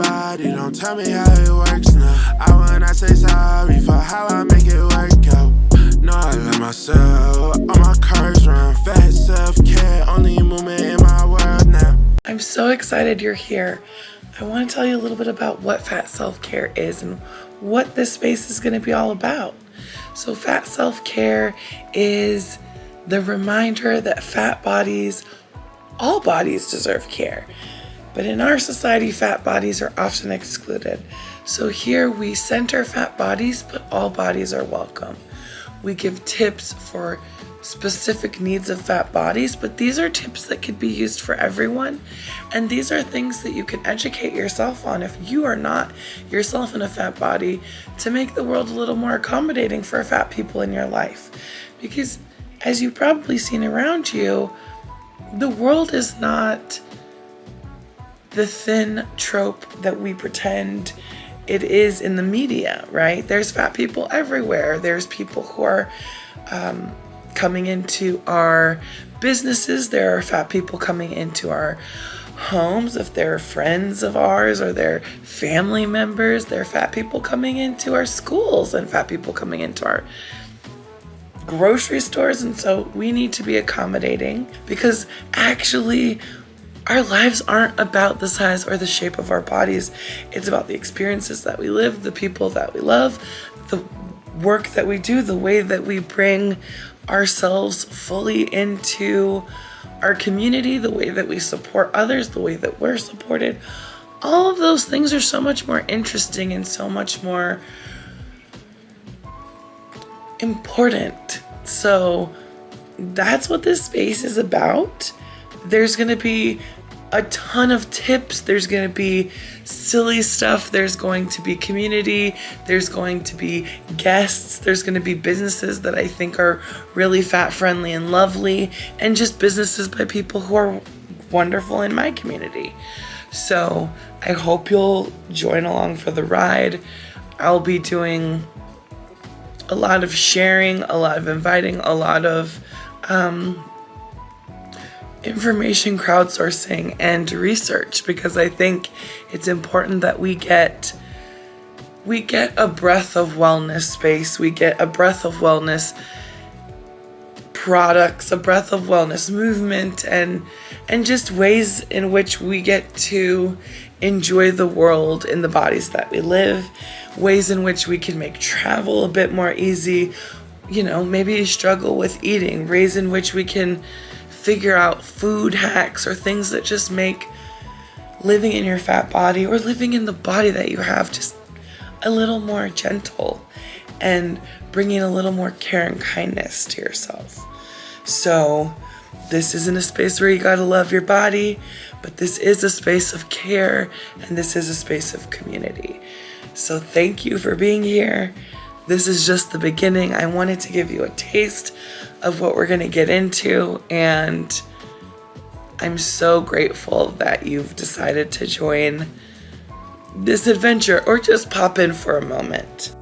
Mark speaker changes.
Speaker 1: body, don't tell me how it works now. I will not say sorry for how I make it work out. No, I love myself, all my curves run. Fat self-care, only movement in my world now.
Speaker 2: I'm so excited you're here. I want to tell you a little bit about what fat self-care is and what this space is going to be all about. So fat self-care is the reminder that fat bodies, all bodies deserve care. But in our society, fat bodies are often excluded. So here we center fat bodies, but all bodies are welcome. We give tips for specific needs of fat bodies, but these are tips that could be used for everyone. And these are things that you can educate yourself on if you are not yourself in a fat body, to make the world a little more accommodating for fat people in your life. Because as you've probably seen around you, the world is not the thin trope that we pretend it is in the media, right? There's fat people everywhere. There's people who are coming into our businesses. There are fat people coming into our homes. If they're friends of ours or they're family members, there are fat people coming into our schools and fat people coming into our grocery stores. And so we need to be accommodating, because actually our lives aren't about the size or the shape of our bodies. It's about the experiences that we live, the people that we love, the work that we do, the way that we bring ourselves fully into our community, the way that we support others, the way that we're supported. All of those things are so much more interesting and so much more important. So that's what this space is about. There's going to be a ton of tips. There's going to be silly stuff. There's going to be community. There's going to be guests. There's going to be businesses that I think are really fat friendly and lovely, and just businesses by people who are wonderful in my community. So I hope you'll join along for the ride. I'll be doing a lot of sharing, a lot of inviting, a lot of information crowdsourcing and research, because I think it's important that we get a breath of wellness space, we get a breath of wellness products, a breath of wellness movement, and just ways in which we get to enjoy the world in the bodies that we live, ways in which we can make travel a bit more easy, maybe you struggle with eating, ways in which we can figure out food hacks or things that just make living in your fat body or living in the body that you have just a little more gentle, and bringing a little more care and kindness to yourself. So this isn't a space where you gotta love your body, but this is a space of care, and this is a space of community. So thank you for being here. This is just the beginning. I wanted to give you a taste of what we're going to get into, and I'm so grateful that you've decided to join this adventure or just pop in for a moment.